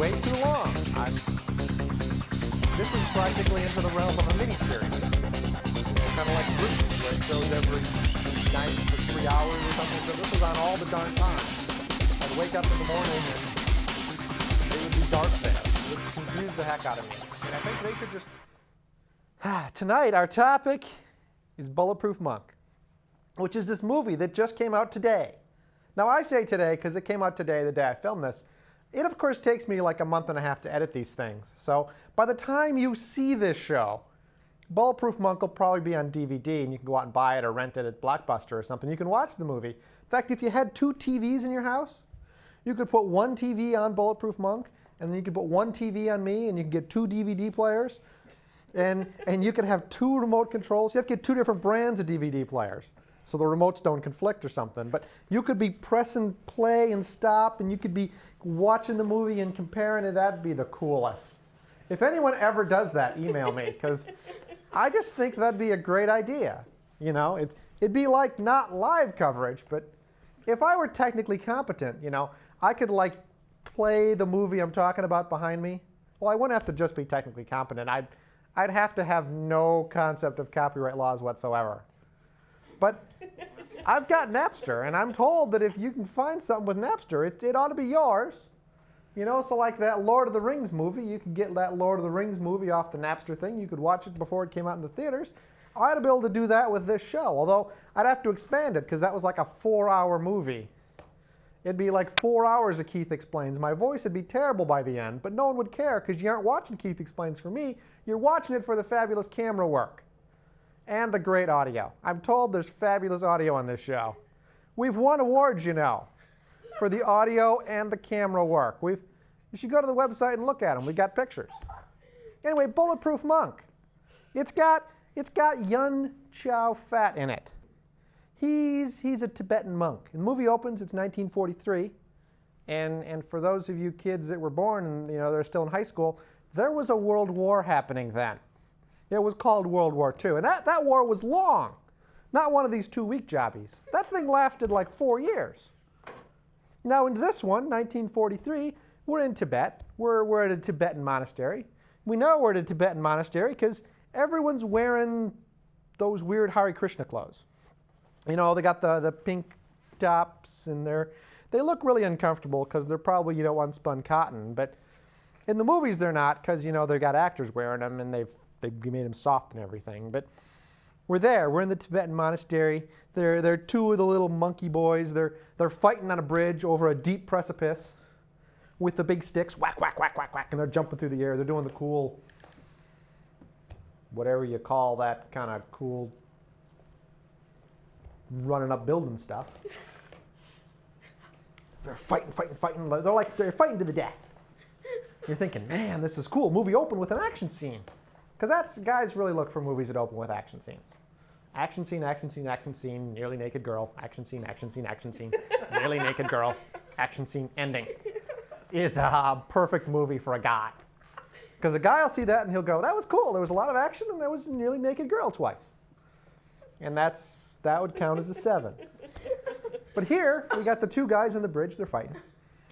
way too long. This is practically into the realm of a miniseries. Kind of like Bruce, where it shows every night for 3 hours or something. So this is on all the darn time. I'd wake up in the morning and it would be dark there, which confused the heck out of me. And I think they should just... Tonight, our topic is Bulletproof Monk, which is this movie that just came out today. Now, I say today because it came out today, the day I filmed this. It, of course, takes me like a month and a half to edit these things. So by the time you see this show, Bulletproof Monk will probably be on DVD, and you can go out and buy it or rent it at Blockbuster or something. You can watch the movie. In fact, if you had 2 TVs in your house, you could put one TV on Bulletproof Monk, and then you could put one TV on me, and you could get 2 DVD players, and you could have 2 remote controls. You have to get 2 different brands of DVD players, so the remotes don't conflict or something. But you could be pressing play and stop, and you could be watching the movie and comparing it. That'd be the coolest. If anyone ever does that, email me, because I just think that'd be a great idea. You know, it'd be like not live coverage, but if I were technically competent, you know, I could like play the movie I'm talking about behind me. Well, I wouldn't have to just be technically competent. I'd have to have no concept of copyright laws whatsoever. But I've got Napster, and I'm told that if you can find something with Napster, it ought to be yours. You know, so like that Lord of the Rings movie, you could get that Lord of the Rings movie off the Napster thing. You could watch it before it came out in the theaters. I ought to be able to do that with this show, although I'd have to expand it because that was like a 4-hour movie. It'd be like 4 hours of Keith Explains. My voice would be terrible by the end, but no one would care because you aren't watching Keith Explains for me. You're watching it for the fabulous camera work and the great audio. I'm told there's fabulous audio on this show. We've won awards, you know, for the audio and the camera work. You should go to the website and look at them. We got pictures. Anyway, Bulletproof Monk. It's got Yun Chow Fat in it. He's a Tibetan monk. The movie opens, it's 1943, and for those of you kids that were born and they're still in high school, there was a world war happening then. It was called World War II, and that war was long. Not one of these 2-week jobbies. That thing lasted like 4 years. Now in this one, 1943, we're in Tibet. We're at a Tibetan monastery. We know we're at a Tibetan monastery because everyone's wearing those weird Hare Krishna clothes. You know, they got the pink tops, and they look really uncomfortable because they're probably unspun cotton. But in the movies they're not, because they've got actors wearing them and they've made them soft and everything. But we're there. We're in the Tibetan monastery. They're 2 of the little monkey boys. They're fighting on a bridge over a deep precipice with the big sticks, whack, whack, whack, whack, whack, and they're jumping through the air. They're doing the cool, whatever you call that kind of cool, running up building stuff. They're fighting. They're fighting to the death. You're thinking, man, this is cool. Movie open with an action scene. Because guys really look for movies that open with action scenes. Action scene, action scene, action scene, nearly naked girl. Action scene, action scene, action scene, nearly naked girl. Action scene, ending. Is a perfect movie for a guy. Because a guy will see that and he'll go, that was cool. There was a lot of action and there was a nearly naked girl twice. And that would count as a 7. But here, we got the 2 guys on the bridge. They're fighting.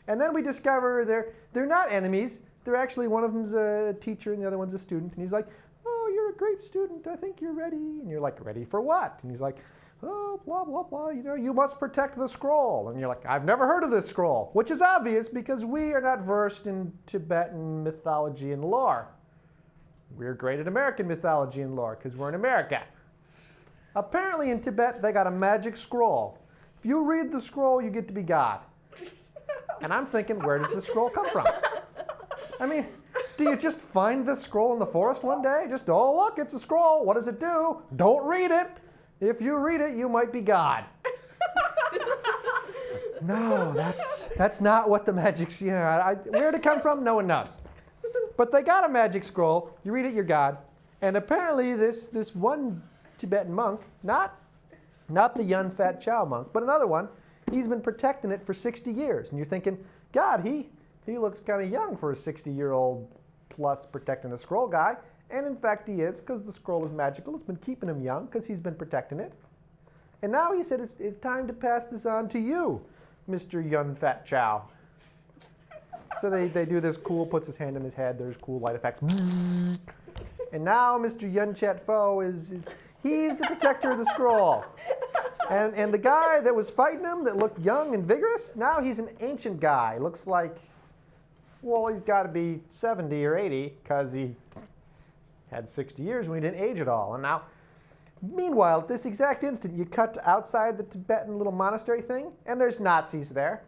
And then we discover they're not enemies. They're actually, one of them's a teacher and the other one's a student. And he's like, oh, you're a great student. I think you're ready. And you're like, ready for what? And he's like, oh, blah, blah, blah. You must protect the scroll. And you're like, I've never heard of this scroll. Which is obvious because we are not versed in Tibetan mythology and lore. We're great at American mythology and lore because we're in America. Apparently in Tibet, they got a magic scroll. If you read the scroll, you get to be God. And I'm thinking, where does this scroll come from? I mean, do you just find this scroll in the forest one day? Just, oh, look, it's a scroll. What does it do? Don't read it. If you read it, you might be God. No, that's not what the magic's, where'd it come from? No one knows. But they got a magic scroll. You read it, you're God. And apparently this one Tibetan monk, not the Yun Fat Chow monk, but another one, he's been protecting it for 60 years. And you're thinking, God, he looks kind of young for a 60-year-old plus protecting a scroll guy. And in fact, he is, because the scroll is magical. It's been keeping him young because he's been protecting it. And now he said, it's time to pass this on to you, Mr. Yun Fat Chow. So they do this cool, puts his hand in his head, there's cool light effects. And now Mr. Yun Chet Fo he's the protector of the scroll. And the guy that was fighting him that looked young and vigorous, now he's an ancient guy. Looks like, well, he's got to be 70 or 80 because he had 60 years when he didn't age at all. And now, meanwhile, at this exact instant, you cut to outside the Tibetan little monastery thing, and there's Nazis there.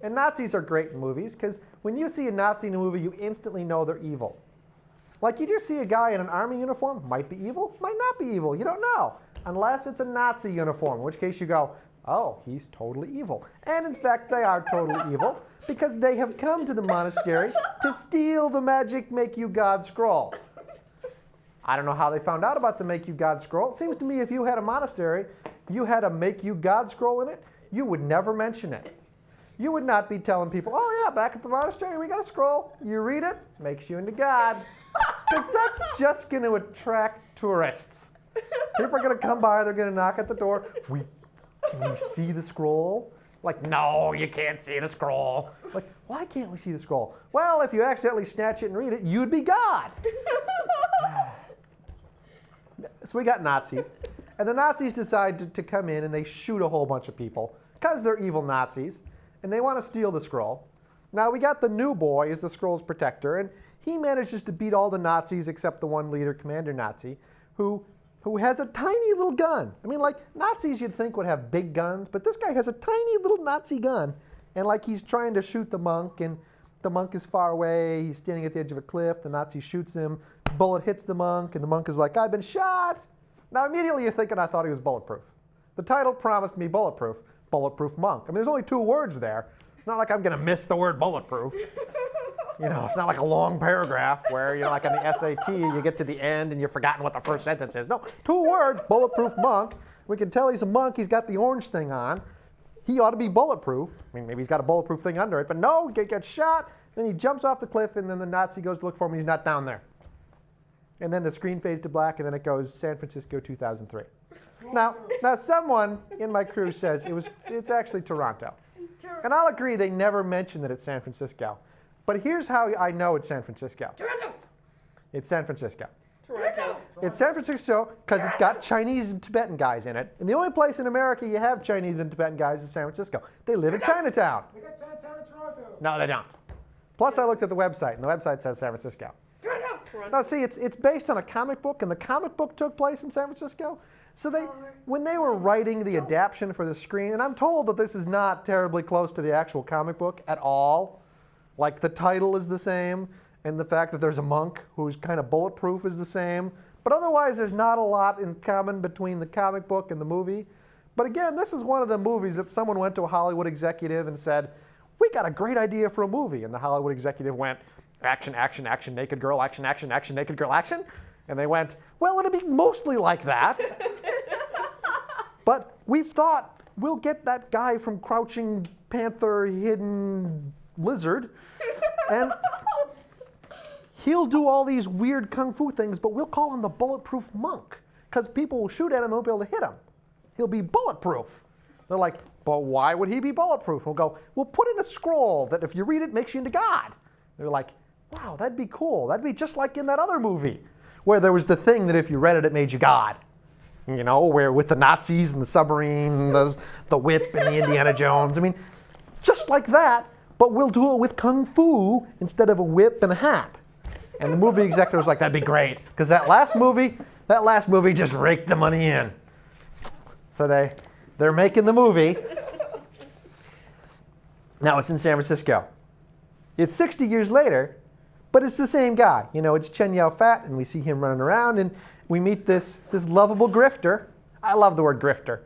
And Nazis are great in movies because when you see a Nazi in a movie, you instantly know they're evil. Like you just see a guy in an army uniform, might be evil, might not be evil, you don't know. Unless it's a Nazi uniform, in which case you go, oh, he's totally evil. And in fact, they are totally evil because they have come to the monastery to steal the magic Make You God scroll. I don't know how they found out about the Make You God scroll. It seems to me if you had a monastery, you had a Make You God scroll in it, you would never mention it. You would not be telling people, oh yeah, back at the monastery, we got a scroll. You read it, makes you into God. Because that's just going to attract tourists. People are going to come by, they're going to knock at the door. Can we see the scroll? Like, no, you can't see the scroll. Like, why can't we see the scroll? Well, if you accidentally snatch it and read it, you'd be God. So we got Nazis. And the Nazis decide to come in and they shoot a whole bunch of people because they're evil Nazis. And they want to steal the scroll. Now we got the new boy as the scroll's protector, and he manages to beat all the Nazis except the one leader, Commander Nazi, who has a tiny little gun. I mean, like, Nazis you'd think would have big guns, but this guy has a tiny little Nazi gun. And like he's trying to shoot the monk, and the monk is far away, he's standing at the edge of a cliff, the Nazi shoots him, bullet hits the monk, and the monk is like, I've been shot. Now immediately you're thinking I thought he was bulletproof. The title promised me bulletproof. Bulletproof Monk. I mean, there's only 2 words there. It's not like I'm going to miss the word bulletproof. You know, it's not like a long paragraph where, you know, like on the SAT, you get to the end and you've forgotten what the first sentence is. No, 2 words, bulletproof monk. We can tell he's a monk. He's got the orange thing on. He ought to be bulletproof. I mean, maybe he's got a bulletproof thing under it, but no, he gets shot. Then he jumps off the cliff, and then the Nazi goes to look for him, and he's not down there. And then the screen fades to black, and then it goes San Francisco 2003. Now someone in my crew says it's actually Toronto. And I'll agree they never mention that it's San Francisco. But here's how I know it's San Francisco. Toronto. It's San Francisco. Toronto. It's San Francisco because it's got Chinese and Tibetan guys in it. And the only place in America you have Chinese and Tibetan guys is San Francisco. They live in Chinatown. They got Chinatown in Toronto. No, they don't. Plus, I looked at the website, and the website says San Francisco. Toronto. Now, see, it's based on a comic book, and the comic book took place in San Francisco. So when they were writing the adaptation for the screen, and I'm told that this is not terribly close to the actual comic book at all. Like the title is the same, and the fact that there's a monk who's kind of bulletproof is the same. But otherwise, there's not a lot in common between the comic book and the movie. But again, this is one of the movies that someone went to a Hollywood executive and said, we got a great idea for a movie. And the Hollywood executive went, action, action, action, naked girl, action, action, action, naked girl, action. And they went, well, it'll be mostly like that. But we've thought we'll get that guy from Crouching Panther, Hidden Lizard, and he'll do all these weird kung fu things, but we'll call him the Bulletproof Monk, because people will shoot at him and won't be able to hit him. He'll be bulletproof. They're like, but why would he be bulletproof? We'll go, we'll put in a scroll that if you read it, makes you into God. They're like, wow, that'd be cool. That'd be just like in that other movie, where there was the thing that if you read it, it made you God. You know, where with the Nazis and the submarine, and the whip and the Indiana Jones. I mean, just like that, but we'll do it with kung fu instead of a whip and a hat. And the movie executive was like, that'd be great, because that last movie just raked the money in. So they're making the movie. Now it's in San Francisco. It's 60 years later, but it's the same guy. You know, it's Chen Yao Fat, and we see him running around, and we meet this lovable grifter. I love the word grifter.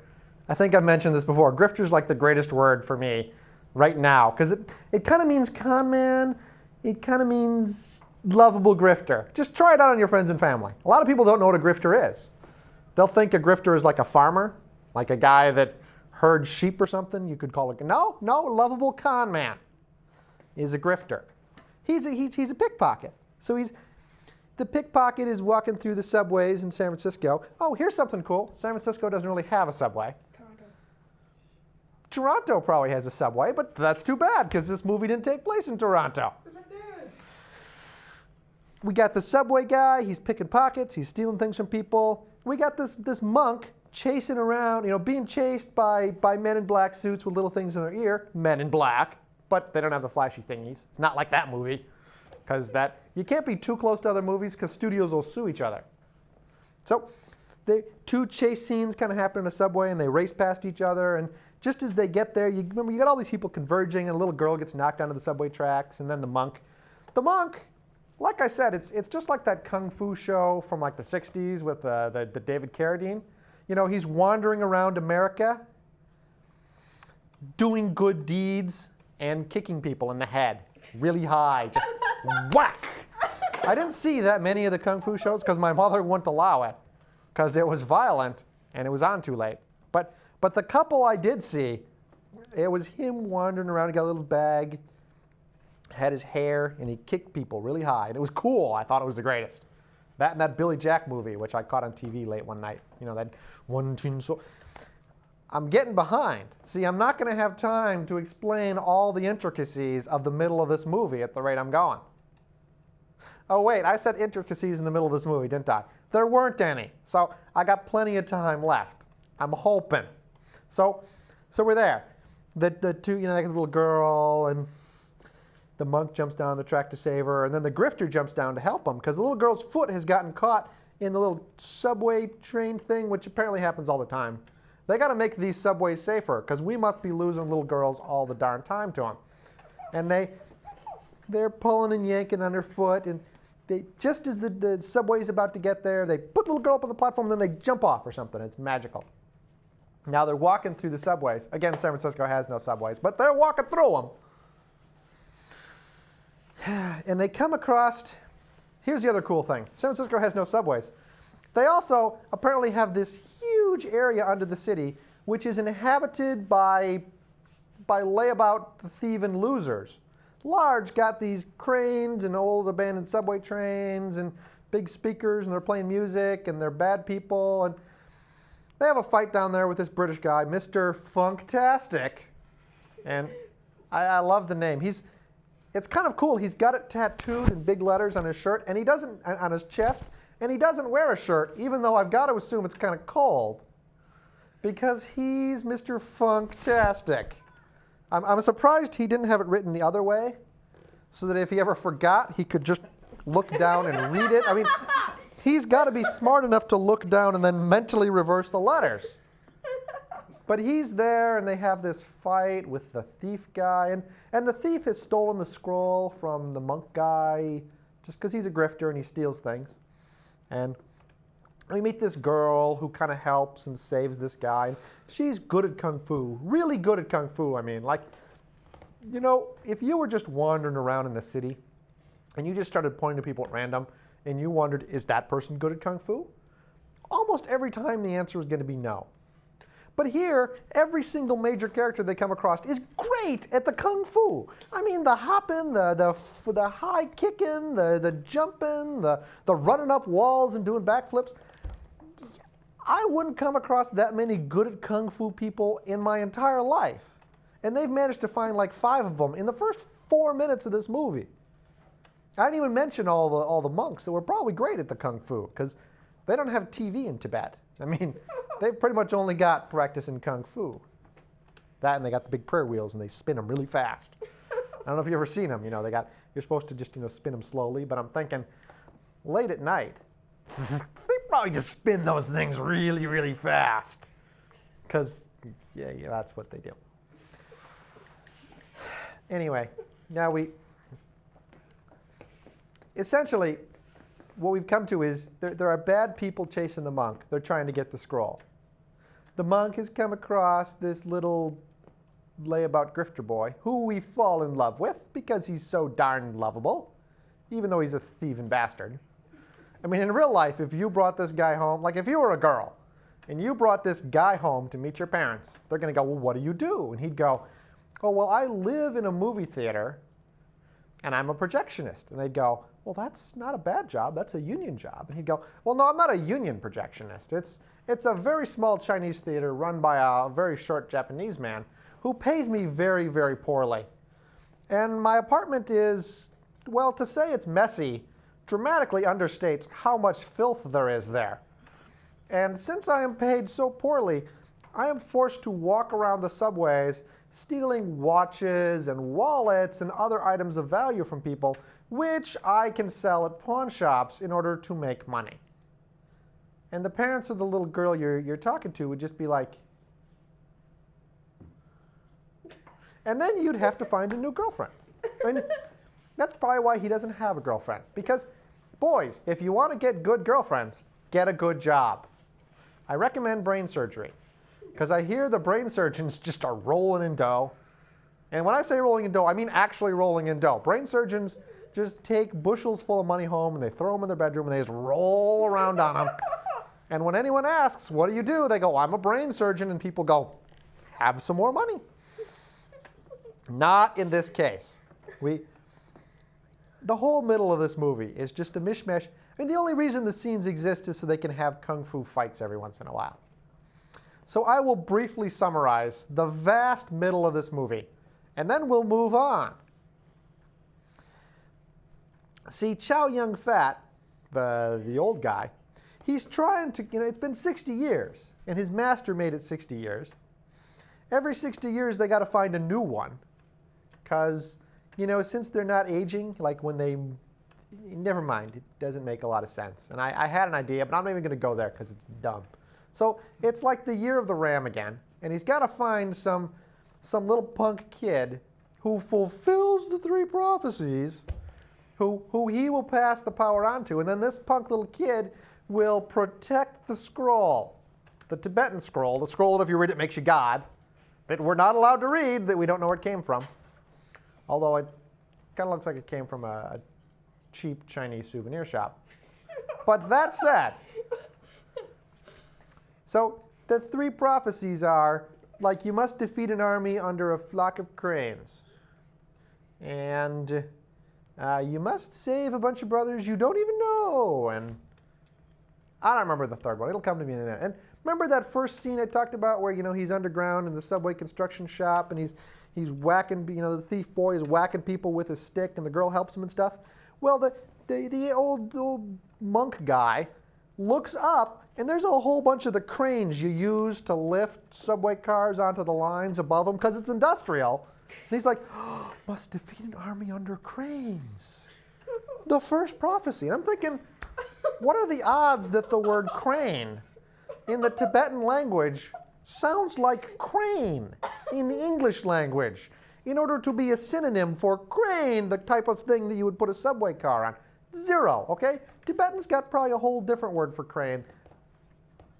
I think I've mentioned this before. Grifter's like the greatest word for me right now, because it kind of means con man. It kind of means lovable grifter. Just try it out on your friends and family. A lot of people don't know what a grifter is. They'll think a grifter is like a farmer, like a guy that herds sheep or something. You could call it, no, lovable con man is a grifter. He's a pickpocket. So the pickpocket is walking through the subways in San Francisco. Oh, here's something cool. San Francisco doesn't really have a subway. Toronto probably has a subway, but that's too bad because this movie didn't take place in Toronto. We got the subway guy, he's picking pockets, he's stealing things from people. We got this monk chasing around, being chased by men in black suits with little things in their ear. Men in black, but they don't have the flashy thingies. It's not like that movie, because you can't be too close to other movies because studios will sue each other. So the two chase scenes kind of happen in a subway, and they race past each other, and just as they get there, you got all these people converging, and a little girl gets knocked onto the subway tracks, and then the monk, like I said, it's just like that kung fu show from like the 60s with the David Carradine. He's wandering around America, doing good deeds and kicking people in the head really high, just whack. I didn't see that many of the kung fu shows because my mother wouldn't allow it because it was violent and it was on too late. But the couple I did see, it was him wandering around. He got a little bag, had his hair, and he kicked people really high. And it was cool. I thought it was the greatest. That and that Billy Jack movie, which I caught on TV late one night. That one tin so. I'm getting behind. See, I'm not going to have time to explain all the intricacies of the middle of this movie at the rate I'm going. Oh, wait, I said intricacies in the middle of this movie, didn't I? There weren't any. So I got plenty of time left. I'm hoping. So we're there. The two, like the little girl, and the monk jumps down the track to save her, and then the grifter jumps down to help him because the little girl's foot has gotten caught in the little subway train thing, which apparently happens all the time. They got to make these subways safer because we must be losing little girls all the darn time to them. And they're pulling and yanking on her foot, and just as the subway's about to get there, they put the little girl up on the platform, and then they jump off or something. It's magical. Now they're walking through the subways. Again, San Francisco has no subways, but they're walking through them. And they come across, here's the other cool thing. San Francisco has no subways. They also apparently have this huge area under the city, which is inhabited by layabout thieving losers. Large got these cranes and old abandoned subway trains and big speakers, and they're playing music, and they're bad people. And they have a fight down there with this British guy, Mr. Funktastic. And I love the name. It's kind of cool. He's got it tattooed in big letters on his shirt, and he doesn't, on his chest, and he doesn't wear a shirt, even though I've got to assume it's kind of cold, because he's Mr. Funktastic. I'm surprised he didn't have it written the other way, so that if he ever forgot, he could just look down and read it. I mean, he's got to be smart enough to look down and then mentally reverse the letters. But he's there, and they have this fight with the thief guy. And the thief has stolen the scroll from the monk guy just because he's a grifter and he steals things. And we meet this girl who kind of helps and saves this guy. And she's good at kung fu, really good at kung fu. I mean, if you were just wandering around in the city and you just started pointing to people at random and you wondered, is that person good at kung fu? Almost every time the answer is going to be no. But here, every single major character they come across is great at the kung fu. I mean, the hopping, the high kicking, the jumping, the running up walls and doing backflips. I wouldn't come across that many good at kung fu people in my entire life. And they've managed to find like 5 of them in the first 4 minutes of this movie. I didn't even mention all the monks that were probably great at the kung fu because they don't have TV in Tibet. I mean, they've pretty much only got practice in kung fu. That, and they got the big prayer wheels, and they spin them really fast. I don't know if you've ever seen them. You're supposed to just spin them slowly, but I'm thinking late at night, they probably just spin those things really, really fast. Because, yeah, that's what they do. Anyway, now essentially, what we've come to is there are bad people chasing the monk. They're trying to get the scroll. The monk has come across this little layabout grifter boy who we fall in love with because he's so darn lovable, even though he's a thieving bastard. I mean, in real life, if you brought this guy home, like if you were a girl and you brought this guy home to meet your parents, they're going to go, well, what do you do? And he'd go, oh, well, I live in a movie theater and I'm a projectionist. And they'd go, well, that's not a bad job. That's a union job. And he'd go, well, no, I'm not a union projectionist. It's a very small Chinese theater run by a very short Japanese man who pays me very, very poorly. And my apartment is, well, to say it's messy dramatically understates how much filth there is there. And since I am paid so poorly, I am forced to walk around the subways stealing watches and wallets and other items of value from people, which I can sell at pawn shops in order to make money. And the parents of the little girl you're talking to would just be like, and then you'd have to find a new girlfriend. I mean, that's probably why he doesn't have a girlfriend. Because, boys, if you want to get good girlfriends, get a good job. I recommend brain surgery. Because I hear the brain surgeons just are rolling in dough. And when I say rolling in dough, I mean actually rolling in dough. Brain surgeons just take bushels full of money home and they throw them in their bedroom and they just roll around on them. And when anyone asks, what do you do? They go, I'm a brain surgeon. And people go, have some more money. Not in this case. The whole middle of this movie is just a mishmash. I mean, the only reason the scenes exist is so they can have kung fu fights every once in a while. So I will briefly summarize the vast middle of this movie, and then we'll move on. See, Chow Yun-fat, the old guy, he's trying to, it's been 60 years, and his master made it 60 years. Every 60 years, they got to find a new one, because, since they're not aging, like when they, never mind, it doesn't make a lot of sense. And I had an idea, but I'm not even going to go there because it's dumb. So it's like the year of the ram again, and he's got to find some little punk kid who fulfills the 3 prophecies, who he will pass the power on to, and then this punk little kid will protect the scroll, the Tibetan scroll, the scroll that if you read it makes you God, that we're not allowed to read, that we don't know where it came from, although it kind of looks like it came from a cheap Chinese souvenir shop. But that said, so the 3 prophecies are, like, you must defeat an army under a flock of cranes. And you must save a bunch of brothers you don't even know. And I don't remember the third one. It'll come to me in a minute. And remember that first scene I talked about where, he's underground in the subway construction shop and he's whacking, the thief boy is whacking people with a stick and the girl helps him and stuff? Well, the old monk guy looks up, and there's a whole bunch of the cranes you use to lift subway cars onto the lines above them because it's industrial. And he's like, oh, must defeat an army under cranes. The first prophecy. And I'm thinking, what are the odds that the word crane in the Tibetan language sounds like crane in the English language in order to be a synonym for crane, the type of thing that you would put a subway car on? 0, okay? Tibetan's got probably a whole different word for crane.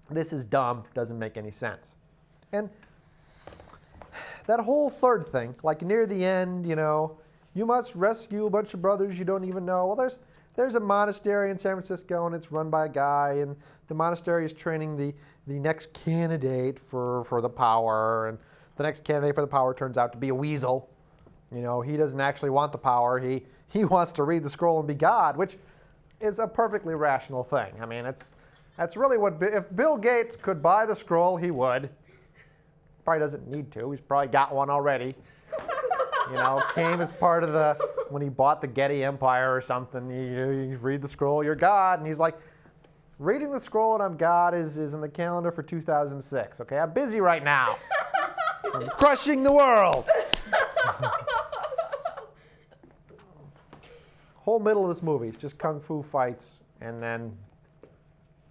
This is dumb, doesn't make any sense. And that whole third thing, like near the end, you must rescue a bunch of brothers you don't even know. Well, there's a monastery in San Francisco, and it's run by a guy, and the monastery is training the next candidate for the power, and the next candidate for the power turns out to be a weasel. He doesn't actually want the power. He wants to read the scroll and be God, which is a perfectly rational thing. I mean, that's really what, if Bill Gates could buy the scroll, he would. Probably doesn't need to. He's probably got one already. Came as part of when he bought the Getty Empire or something, you read the scroll, you're God. And he's like, reading the scroll and I'm God is in the calendar for 2006. Okay, I'm busy right now. I'm crushing the world. Whole middle of this movie is just kung fu fights, and then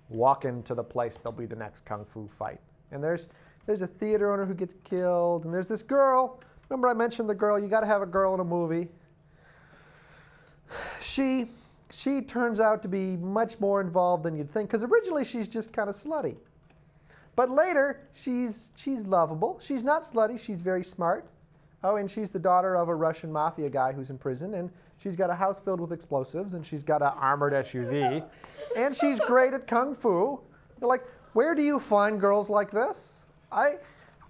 walk into the place there'll be the next kung fu fight. And there's a theater owner who gets killed, and there's this girl. Remember I mentioned the girl, you got to have a girl in a movie. She turns out to be much more involved than you'd think, because originally she's just kind of slutty. But later, she's lovable. She's not slutty, she's very smart. Oh, and she's the daughter of a Russian mafia guy who's in prison, and she's got a house filled with explosives, and she's got an armored SUV, and she's great at kung fu. You're like, where do you find girls like this? I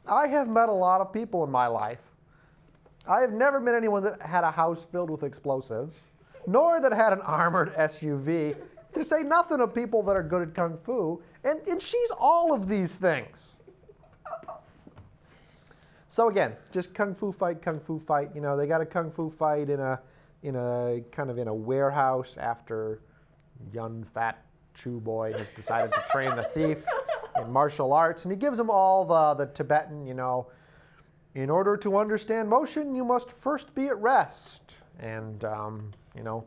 have met a lot of people in my life. I have never met anyone that had a house filled with explosives, nor that had an armored SUV, to say nothing of people that are good at kung fu, and she's all of these things. So again, just kung fu fight, kung fu fight. You know, they got a kung fu fight in a kind of in a warehouse after young fat Chew boy has decided to train the thief in martial arts, and he gives them all the Tibetan, you know, in order to understand motion, you must first be at rest, and you know,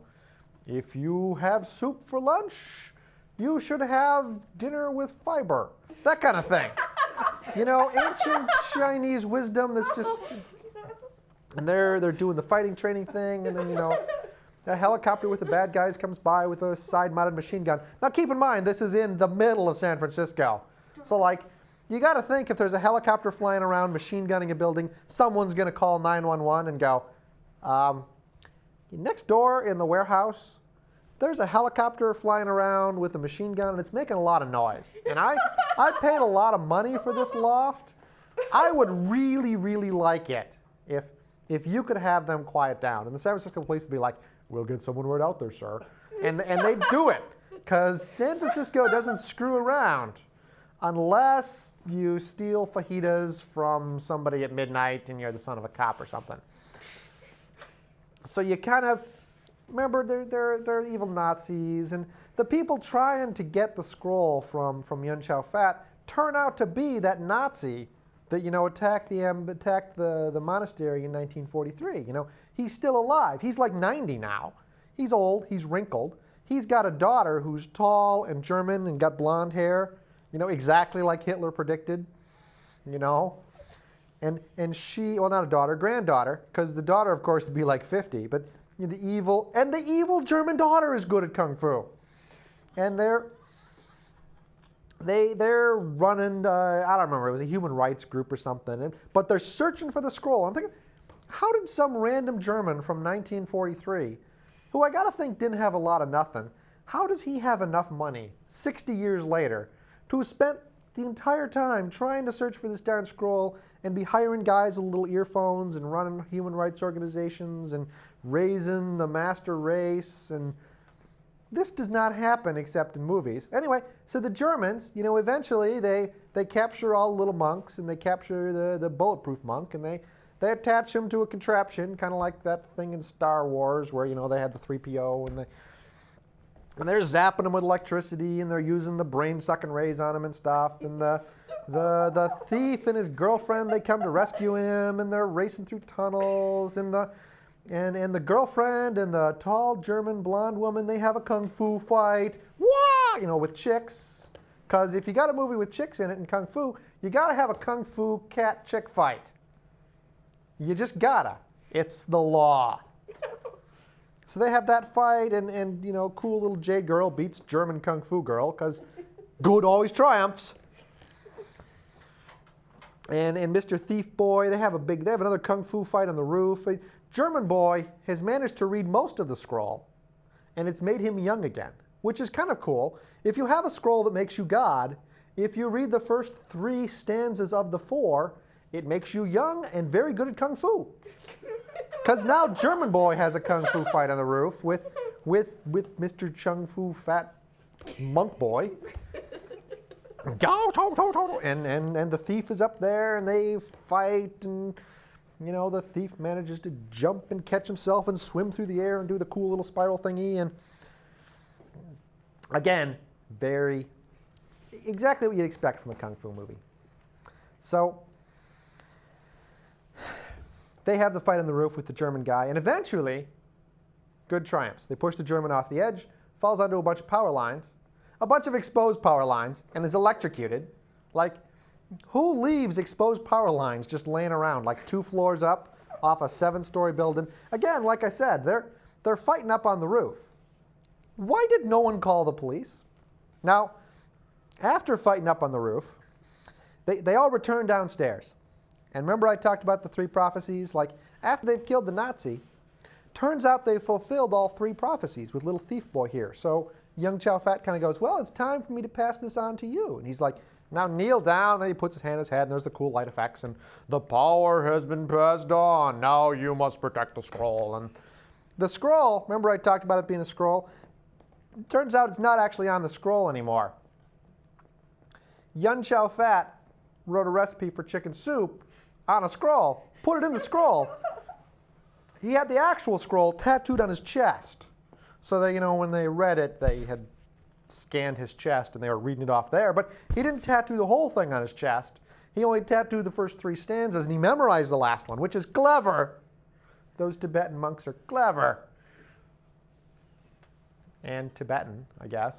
if you have soup for lunch, you should have dinner with fiber, that kind of thing. You know, ancient Chinese wisdom that's just, and they're doing the fighting training thing, and then, you know, a helicopter with the bad guys comes by with a side-mounted machine gun. Now keep in mind, this is in the middle of San Francisco. So like, you got to think if there's a helicopter flying around machine gunning a building, someone's going to call 911 and go, next door in the warehouse, there's a helicopter flying around with a machine gun and it's making a lot of noise. And I paid a lot of money for this loft. I would really, really like it if you could have them quiet down. And the San Francisco police would be like, we'll get someone right out there, sir. And they do it, because San Francisco doesn't screw around unless you steal fajitas from somebody at midnight and you're the son of a cop or something. So you kind of, remember, they're evil Nazis, and the people trying to get the scroll from Yun Chao Fat turn out to be that Nazi that, you know, attacked the monastery in 1943. You know, he's still alive. He's like 90 now. He's old. He's wrinkled. He's got a daughter who's tall and German and got blonde hair. You know, exactly like Hitler predicted. You know, and she, well, not a daughter, granddaughter, because the daughter, of course, would be like 50. But you know, the evil German daughter is good at kung fu, and they're running, I don't remember, it was a human rights group or something, but they're searching for the scroll. I'm thinking, how did some random German from 1943, who I gotta think didn't have a lot of nothing, how does he have enough money 60 years later to have spent the entire time trying to search for this darn scroll and be hiring guys with little earphones and running human rights organizations and raising the master race? And this does not happen except in movies. Anyway, so the Germans, you know, eventually they capture all the little monks, and they capture the Bulletproof Monk, and they attach him to a contraption, kind of like that thing in Star Wars where, you know, they had the 3PO, and they're zapping him with electricity, and they're using the brain-sucking rays on him and stuff. And the thief and his girlfriend, they come to rescue him, and they're racing through tunnels, and the girlfriend and the tall German blonde woman, they have a kung fu fight, wah, you know, with chicks. Because if you got a movie with chicks in it in kung fu, you got to have a kung fu cat chick fight. You just gotta. It's the law. So they have that fight, and you know, cool little J girl beats German kung fu girl, because good always triumphs. And Mr. Thief Boy, they have another kung fu fight on the roof. German boy has managed to read most of the scroll, and it's made him young again, which is kind of cool. If you have a scroll that makes you God, if you read the first 3 stanzas of the 4, it makes you young and very good at kung fu. Because now German boy has a kung fu fight on the roof with Mr. Chung Fu Fat Monk Boy. And the thief is up there, and they fight, and you know, the thief manages to jump and catch himself and swim through the air and do the cool little spiral thingy. And again, exactly what you'd expect from a kung fu movie. So they have the fight on the roof with the German guy, and eventually, good triumphs. They push the German off the edge, falls onto a bunch of power lines, a bunch of exposed power lines, and is electrocuted. Like, who leaves exposed power lines just laying around, like 2 floors up off a 7-story building? Again, like I said, they're fighting up on the roof. Why did no one call the police? Now, after fighting up on the roof, they all return downstairs. And remember I talked about the 3 prophecies? Like, after they've killed the Nazi, turns out they fulfilled all 3 prophecies with little thief boy here. So young Chow Fat kind of goes, well, it's time for me to pass this on to you. And he's like, now kneel down. And he puts his hand on his head, and there's the cool light effects. And the power has been passed on. Now you must protect the scroll. And the scroll, remember I talked about it being a scroll? It turns out it's not actually on the scroll anymore. Yun Chow Fat wrote a recipe for chicken soup on a scroll, put it in the scroll. He had the actual scroll tattooed on his chest. So that, when they read it, they had scanned his chest and they were reading it off there. But he didn't tattoo the whole thing on his chest. He only tattooed the first 3 stanzas, and he memorized the last one, which is clever. Those Tibetan monks are clever. And Tibetan, I guess.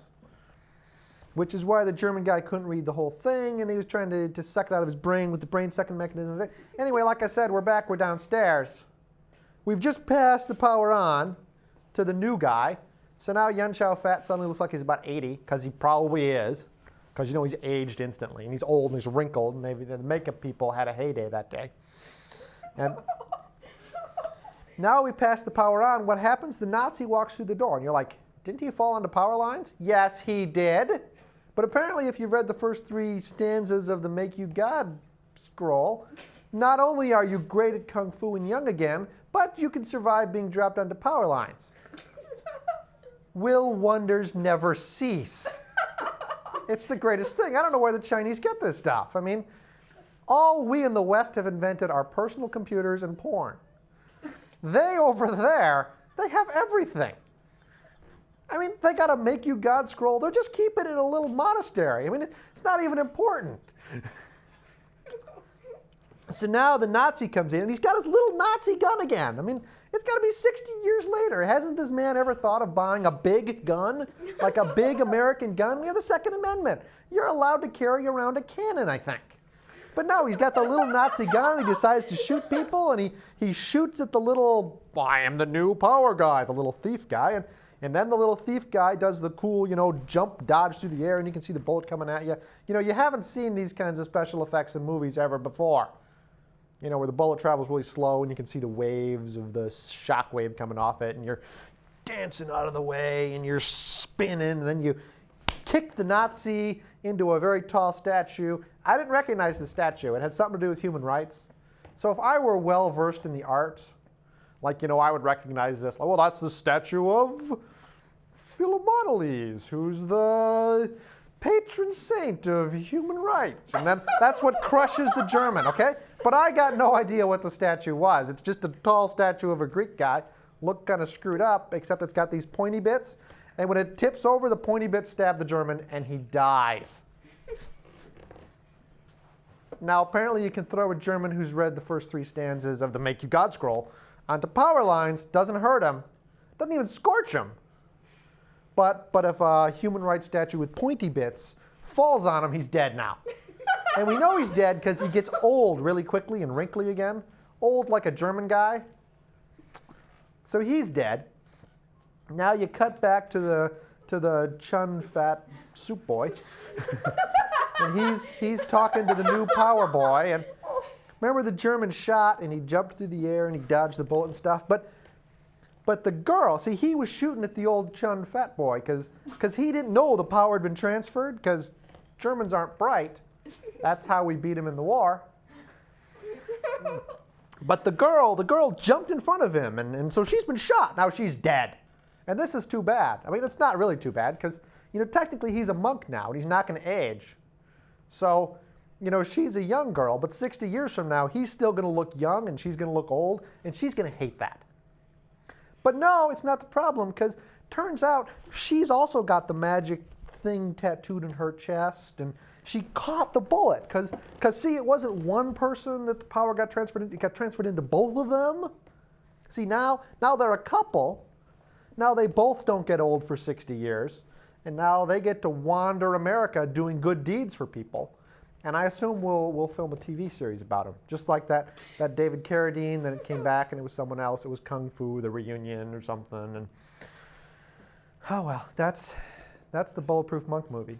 Which is why the German guy couldn't read the whole thing, and he was trying to suck it out of his brain with the brain-sucking mechanism. Anyway, like I said, we're back. We're downstairs. We've just passed the power on to the new guy. So now Yun Chao Fat suddenly looks like he's about 80, because he probably is. Because he's aged instantly, and he's old, and he's wrinkled, and maybe the makeup people had a heyday that day. And now we pass the power on. What happens? The Nazi walks through the door, and you're like, didn't he fall onto power lines? Yes, he did. But apparently, if you've read the first 3 stanzas of the Make You God scroll, not only are you great at Kung Fu and young again, but you can survive being dropped onto power lines. Will wonders never cease? It's the greatest thing. I don't know where the Chinese get this stuff. I mean, all we in the West have invented are personal computers and porn. They over there, they have everything. I mean, they got a Make You God scroll. They're just keeping it in a little monastery. I mean, it's not even important. So now the Nazi comes in, and he's got his little Nazi gun again. I mean, it's got to be 60 years later. Hasn't this man ever thought of buying a big gun, like a big American gun? We have the Second Amendment. You're allowed to carry around a cannon, I think. But no, he's got the little Nazi gun. He decides to shoot people, and he shoots at the little, I am the new power guy, the little thief guy. And then the little thief guy does the cool, jump, dodge through the air, and you can see the bullet coming at you. You haven't seen these kinds of special effects in movies ever before. Where the bullet travels really slow, and you can see the waves of the shock wave coming off it, and you're dancing out of the way, and you're spinning, and then you kick the Nazi into a very tall statue. I didn't recognize the statue. It had something to do with human rights. So if I were well-versed in the arts, I would recognize this. Well, that's the statue of Philomonides, who's the patron saint of human rights. And then that's what crushes the German, okay? But I got no idea what the statue was. It's just a tall statue of a Greek guy. Looked kind of screwed up, except it's got these pointy bits. And when it tips over, the pointy bits stab the German, and he dies. Now, apparently you can throw a German who's read the first 3 stanzas of the Make You God scroll onto power lines. Doesn't hurt him. Doesn't even scorch him. But if a human rights statue with pointy bits falls on him, he's dead now. And we know he's dead because he gets old really quickly and wrinkly again. Old like a German guy. So he's dead. Now you cut back to the Chun Fat soup boy. And he's talking to the new power boy. And remember the German shot, and he jumped through the air and he dodged the bullet and stuff. But the girl, see, he was shooting at the old Chun Fat boy because he didn't know the power had been transferred, because Germans aren't bright. That's how we beat him in the war. But the girl jumped in front of him, and so she's been shot. Now she's dead. And this is too bad. I mean, it's not really too bad, because technically he's a monk now, and he's not going to age. So, she's a young girl, but 60 years from now, he's still going to look young, and she's going to look old, and she's going to hate that. But no, it's not the problem, because turns out she's also got the magic thing tattooed in her chest, and she caught the bullet, because see, it wasn't one person that the power got transferred into, it got transferred into both of them. See, now they're a couple. Now they both don't get old for 60 years, and now they get to wander America doing good deeds for people. And I assume we'll film a TV series about him, just like that David Carradine. Then it came back, and it was someone else. It was Kung Fu, the reunion, or something. And oh well, that's the Bulletproof Monk movie.